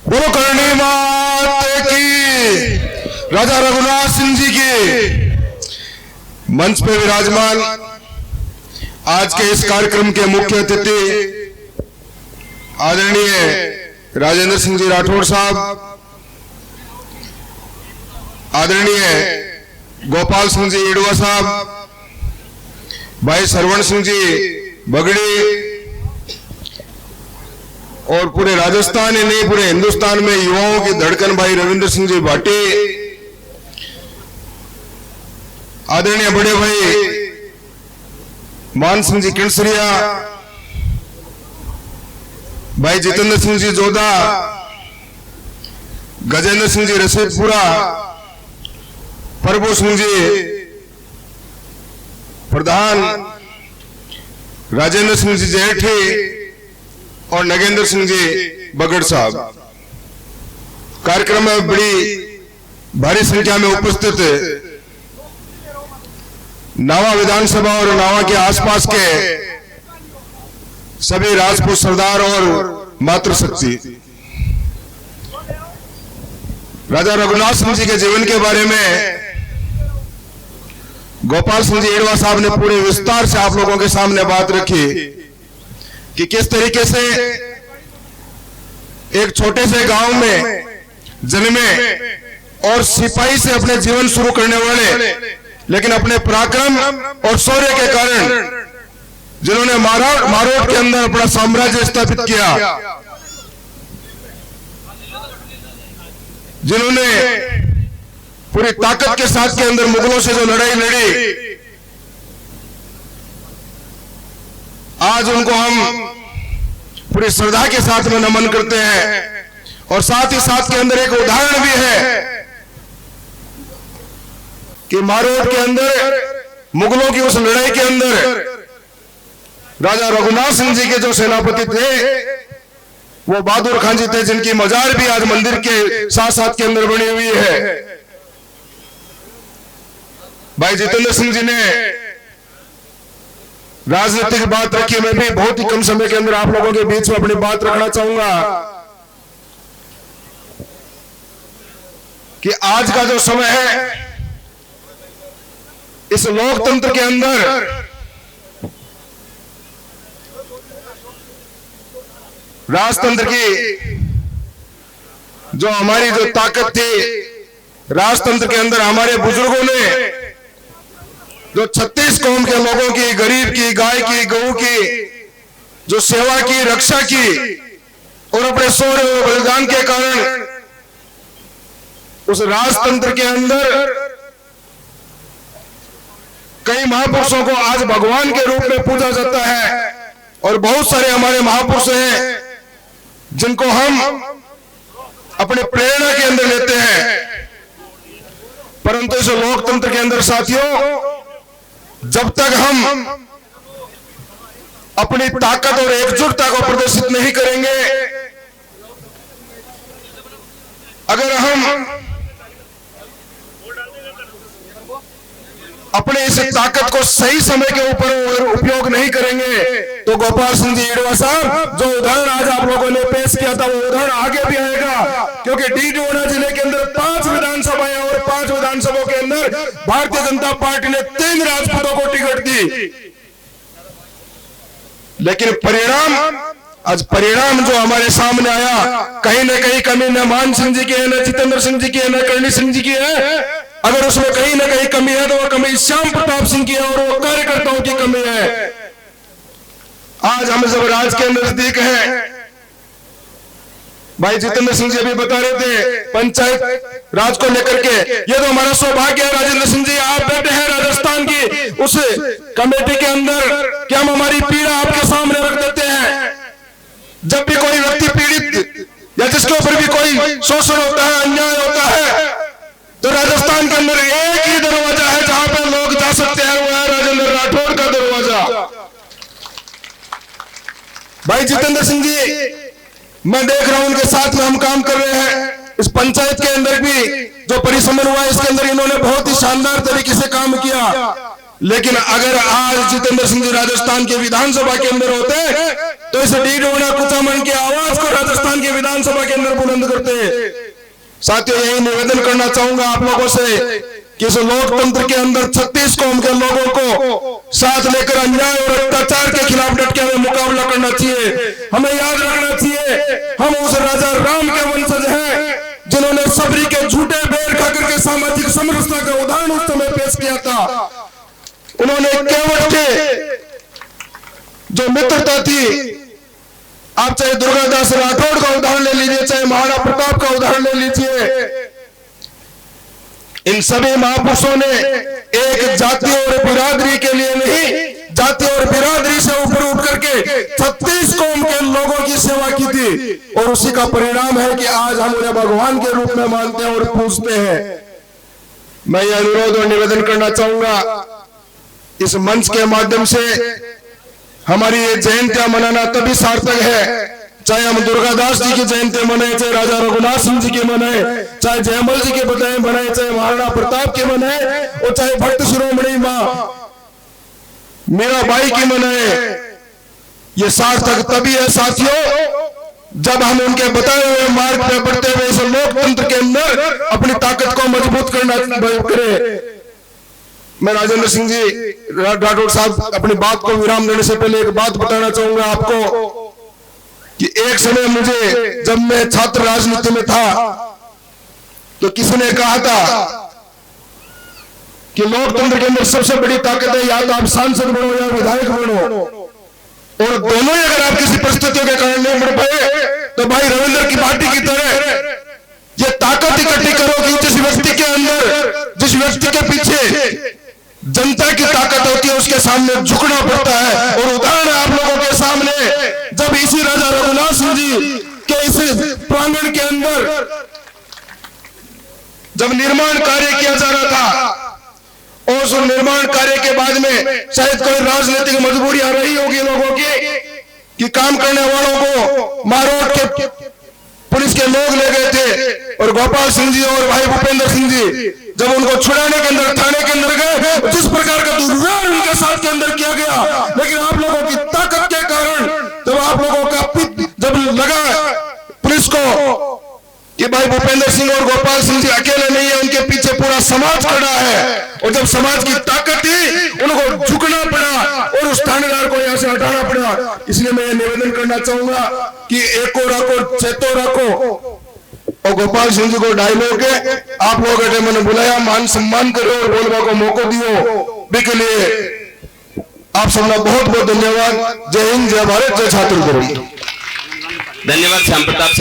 बोलो करणी मात की, राजा रघुनाथ सिंह जी की। मंच पे विराजमान आज के इस कार्यक्रम के मुख्य अतिथि आदरणीय राजेंद्र सिंह जी राठौड़ साहब, आदरणीय गोपाल सिंह जी ईडवा साहब, भाई सरवण सिंह जी बगड़ी और पूरे राजस्थान ही नहीं पूरे हिंदुस्तान में युवाओं की धड़कन भाई रविंद्र सिंह जी भाटी, आदरणीय बड़े भाई मान सिंह जी किणसरिया, भाई जितेंद्र सिंह जी जोधा, गजेंद्र सिंह जी रसीदपुरा, प्रभु सिंह जी प्रधान, राजेंद्र सिंह जी जेठी और नगेंद्र सिंह जी बगड़ साहब कार्यक्रम में बड़ी भारी संख्या में उपस्थित नावा विधानसभा और नावा के आसपास के सभी राजपूत सरदार और मातृशक्ति। राजा रघुनाथ सिंह जी के जीवन के बारे में गोपाल सिंह जी ईडवा साहब ने पूरे विस्तार से आप लोगों के सामने बात रखी कि किस तरीके से एक छोटे से गांव में जन्मे और सिपाही से अपने जीवन शुरू करने वाले, लेकिन अपने पराक्रम और शौर्य के कारण जिन्होंने मारोट के अंदर अपना साम्राज्य स्थापित किया, जिन्होंने पूरी ताकत के साथ के अंदर मुगलों से जो लड़ाई लड़ी, आज उनको हम पूरी श्रद्धा के साथ में नमन करते हैं। और साथ ही साथ के अंदर एक उदाहरण भी है कि मारोट के अंदर मुगलों की उस लड़ाई के अंदर राजा रघुनाथ सिंह जी के जो सेनापति थे वो बहादुर खान जी थे, जिनकी मजार भी आज मंदिर के साथ साथ के अंदर बनी हुई है। भाई जितेंद्र सिंह जी ने राजनीतिक बात रखी, मैं भी बहुत ही कम समय के अंदर आप लोगों के बीच में अपनी बात रखना चाहूंगा कि आज का जो समय है इस लोकतंत्र के अंदर राजतंत्र की जो हमारी जो ताकत थी, राजतंत्र के अंदर हमारे बुजुर्गों ने जो 36 कौम के लोगों की, गरीब की, गाय की, गऊ की जो सेवा की, रक्षा की और अपने शौर्य और बलिदान के कारण उस राजतंत्र के अंदर कई महापुरुषों को आज भगवान के रूप में पूजा जाता है। और बहुत सारे हमारे महापुरुष हैं जिनको हम अपने प्रेरणा के अंदर लेते हैं, परंतु इस लोकतंत्र के अंदर साथियों जब तक हम अपनी ताकत और एकजुटता को प्रदर्शित नहीं करेंगे, अगर हम अपने इस ताकत को सही समय के ऊपर उपयोग नहीं करेंगे, तो गोपाल सिंह जी ईडवा साहब जो उदाहरण आज आप लोगों ने पेश किया था वो उदाहरण आगे भी आएगा, क्योंकि डीडवाना जिले के अंदर 5 विधानसभाएं और 5 विधानसभाओं के अंदर भारतीय जनता पार्टी ने 3 राजपूतों को टिकट दी, लेकिन परिणाम जो हमारे सामने आया, कहीं ना कहीं कमी न मान सिंह जी की है, न जितेंद्र सिंह जी की है, न करणी सिंह जी की है। अगर उसमें कहीं ना कहीं कमी है तो वो कमी श्याम प्रताप सिंह की है और वो कार्यकर्ताओं की कमी है। आज हम जब राज के नजदीक है, भाई जितेंद्र सिंह जी अभी बता रहे थे पंचायत राज को लेकर के, ये तो हमारा सौभाग्य है राजेंद्र सिंह जी, आप बैठे हैं राजस्थान की उस कमेटी के अंदर कि हम हमारी पीड़ा आपके सामने रख देते हैं। जब भी कोई व्यक्ति पीड़ित या जिसके ऊपर भी कोई शोषण होता है, अन्याय होता है, तो राजस्थान के अंदर एक ही दरवाजा है जहां पे लोग जा सकते हैं, वो है राजेंद्र राठौड़ का दरवाजा। भाई जितेंद्र सिंह जी, मैं देख रहा हूं उनके साथ में हम काम कर रहे हैं। इस पंचायत के अंदर भी जो परिसमन हुआ इसके अंदर इन्होंने बहुत ही शानदार तरीके से काम किया। लेकिन अगर आज जितेंद्र सिंह जी राजस्थान के विधानसभा के अंदर होते तो इस डीडोना कुचामन की आवाज को राजस्थान के विधानसभा के अंदर बुलंद करते। साथियों, यही निवेदन करना चाहूंगा आप लोगों से कि इस लोकतंत्र के अंदर 36 कौम के लोगों को साथ लेकर अन्याय और अत्याचार के खिलाफ डट के हमें मुकाबला करना चाहिए। हमें याद रखना चाहिए हम उस राजा राम के वंशज हैं जिन्होंने सबरी के झूठे बेर खाकर के सामाजिक समरसता का उदाहरण उस समय पेश किया था। उन्होंने केवट के जो मित्रता थी, आप चाहे दुर्गादास राठौड़ का उदाहरण ले लीजिए, चाहे महाराणा प्रताप का उदाहरण ले लीजिए, इन सभी महापुरुषों ने एक जाति और बिरादरी के लिए नहीं, जाति और बिरादरी से ऊपर उठ करके 36 कौम के लोगों की सेवा की थी। और उसी का परिणाम है कि आज हम उन्हें भगवान के रूप में मानते हैं और पूजते हैं। मैं यह अनुरोध और निवेदन करना चाहूंगा, इस मंच के माध्यम से हमारी ये जयंतियां मनाना तभी सार्थक है, चाहे हम दुर्गादास जी की जयंती मनाए, चाहे राजा रघुनाथ सिंह जी की मनाए, चाहे जयमल जी के बताए मनाए, चाहे महाराणा प्रताप के मनाए, और चाहे भक्त शिरोमणि मां मीराबाई की मनाए। ये सार्थक तभी है साथियों जब हम उनके बताए हुए मार्ग पे बढ़ते हुए इस लोकतंत्र के अंदर अपनी ताकत को मजबूत करना करें। मैं राजेंद्र सिंह जी राठौड़ साहब अपनी बात को विराम देने से पहले एक बात बताना चाहूंगा आपको कि एक समय मुझे, जब मैं छात्र राजनीति में था, तो किसी ने कहा था कि लोकतंत्र के अंदर सबसे बड़ी ताकत है या तो आप सांसद बनो या विधायक बनो, और दोनों ही अगर आप किसी परिस्थितियों के कारण नहीं बढ़ पाए तो भाई रविंद्र की पार्टी की तरह ये ताकत इकट्ठी करो कि जिस व्यक्ति के अंदर, जिस व्यक्ति के पीछे जनता की ताकत होती है उसके सामने झुकना पड़ता है। और उदाहरण आप लोगों के सामने, जब इसी राजा रघुनाथ सिंह जी के इस प्रांगण के अंदर जब निर्माण कार्य किया जा रहा था, और उस निर्माण कार्य के बाद में शायद कोई राजनीतिक मजबूरी आ रही होगी लोगों की कि काम करने वालों को मारोट के पुलिस के लोग ले गए थे, और गोपाल सिंह जी और भाई भूपेंद्र सिंह जी जब उनको छुड़ाने के अंदर थाने के अंदर गए, जिस प्रकार का दुर्व्यवहार उनके साथ के अंदर किया गया, लेकिन आप लोगों की ताकत के कारण जब आप लोगों का जब लगा पुलिस को कि भाई भूपेंद्र सिंह और गोपाल सिंह जी अकेले नहीं है, उनके पीछे पूरा समाज खड़ा है, और जब समाज की ताकत थी उनको झुकना पड़ा और उस थानेदार को यहाँ से हटाना पड़ा। इसलिए मैं ये निवेदन करना चाहूंगा कि एको रखो चेतो रखो, और गोपाल सिंह जी को डायलॉग के आप लोगों ने मैंने बुलाया, मान सम्मान करो और बोलने को मौका दियो, के लिए आप सबका बहुत बहुत धन्यवाद। जय हिंद, जय भारत, जय छात्र। धन्यवाद श्याम प्रताप।